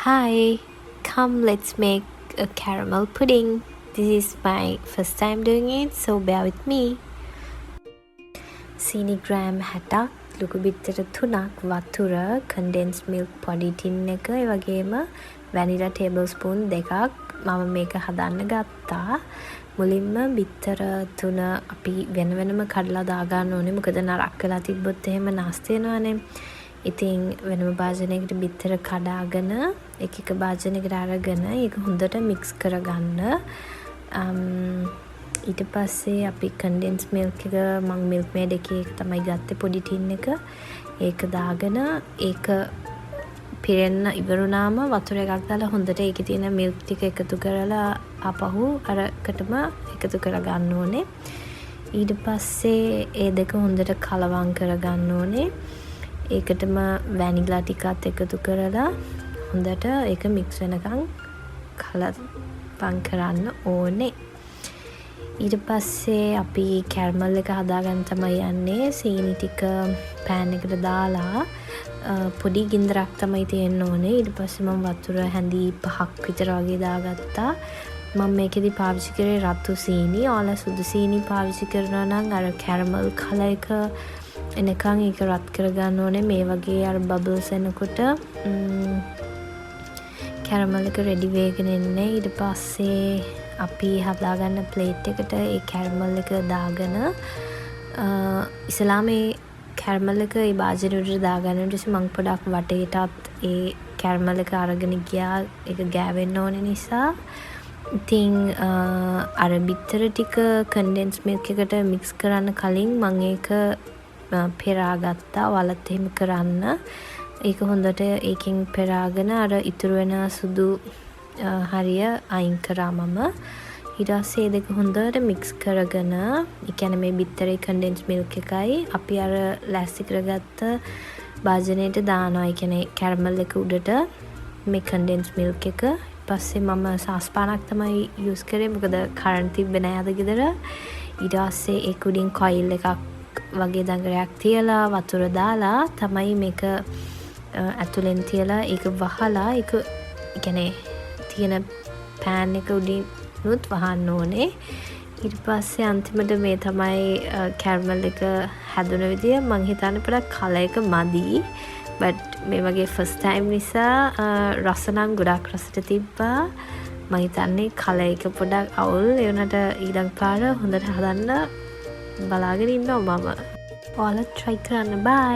Hi, come let's make a caramel pudding. This is my first time doing it, so bear with me. සීනි gram 60ක්, ලුකු බිත්තර 3ක්, වතුර, condensed milk පොඩි tin එක, ඒ වගේම vanilla tablespoon 2ක් මම මේක හදන්න ගත්තා. මුලින්ම බිත්තර 3 අපි වෙන වෙනම කඩලා දාගන්න ඕනේ. මොකද නරක් වෙලා තිබ්බොත් එහෙම නාස්ති වෙනවනේ. ඉතින් වෙනම භාජනයකට බිත්තර කඩාගෙන එක භාජනයකට අරගෙන ඒක හොඳට මික්ස් කරගන්න. ඊට පස්සේ අපි condensed milk එක මම milk maid එකේ තමයි ගත්තේ පොඩි ටින් එක. ඒක දාගෙන ඒක පිරෙන්න ඉවරුනාම වතුර එකක් දාලා හොඳට ඒකේ තියෙන milk ටික එකතු කරලා ආපහු අරකටම එකතු කරගන්න ඕනේ. ඊට පස්සේ ඒ දෙක හොඳට කලවම් කරගන්න ඕනේ. ඒකටම වැනිලා ටිකත් එකතු කරලා හොඳට ඒක මික්ස් වෙනකන් කලවම් කරන්න ඕනේ. ඊට පස්සේ අපි කැරමල් එක හදාගන්න තමයි යන්නේ. සීනි ටික පෑන් එකට දාලා පොඩි ගින්දරක් තමයි තියෙන්න ඕනේ. ඊට පස්සේ මම වතුර හැඳි 5ක් විතර වගේ දාගත්තා. මම මේකෙදි පාවිච්චි කරේ රතු සීනි. ඔයාලා සුදු සීනි පාවිච්චි කරනවා නම් අර කැරමල් කලර් එක එනකන් ඒක රත් කරගන්න ඕනේ. මේ වගේ අර බබල්ස් එනකොට කැරමල් එක රෙඩි වෙගෙන ඉන්නේ. ඊට පස්සේ අපි හදාගන්න ප්ලේට් එකට ඒ කැරමල් එක දාගෙන ඉස්සලාම ඒ කැරමල් එක ඒ භාජනයට දාගන්න. ඊට පස්සේ මං පොඩක් වටේටත් ඒ කැරමල් එක අරගෙන ගියා. ඒක ගෑවෙන්න ඕන නිසා. ඉතින් අර බිත්තර ටික condensed milk එකට මික්ස් කරන්න කලින් මං ඒක පෙරාගත්තා. වලත් එහෙම කරන්න. ඒක හොඳට ඒකෙන් පෙරාගෙන අර ඉතුරු වෙන සුදු හරිය අයින් කරා මම. ඊට පස්සේ දෙක හොඳට මික්ස් කරගෙන, ඒ කියන්නේ මේ බිත්තරේ condensed milk එකයි අපි අර ලෑස්ති කරගත්ත භාජනයට දානවා. ඒ කියන්නේ කැරමල් එක උඩට මේ condensed milk එක. ඊපස්සේ මම සාස්පානක් තමයි යූස් කරේ. මොකද කරන්ට් තිබ්බේ නෑ අද ගෙදර. ඊට පස්සේ ඒක උඩින් කොයිල් එකක් වගේ දඟරයක් තියලා වතුර දාලා තමයි මේක ඇතුලෙන් තියලා ඒක වහලා ඒක කියන්නේ තියෙන පෑන් එක උඩිනුත් වහන්න ඕනේ. ඊට පස්සේ අන්තිමට මේ තමයි කැරමල් එක හැදුන විදිය. මං හිතන්නේ පොඩක් කලර් එක මදි. but මේ වගේ first time නිසා රස නම් ගොඩක් රසට තිබ්බා. මං හිතන්නේ කලර් එක පොඩක් අවුල්. ඒ වුණාට ඊළඟ පාර හොඳට හදන්න බලාගෙන ඉන්නවා මම. ඔයාලා try කරන්න. bye.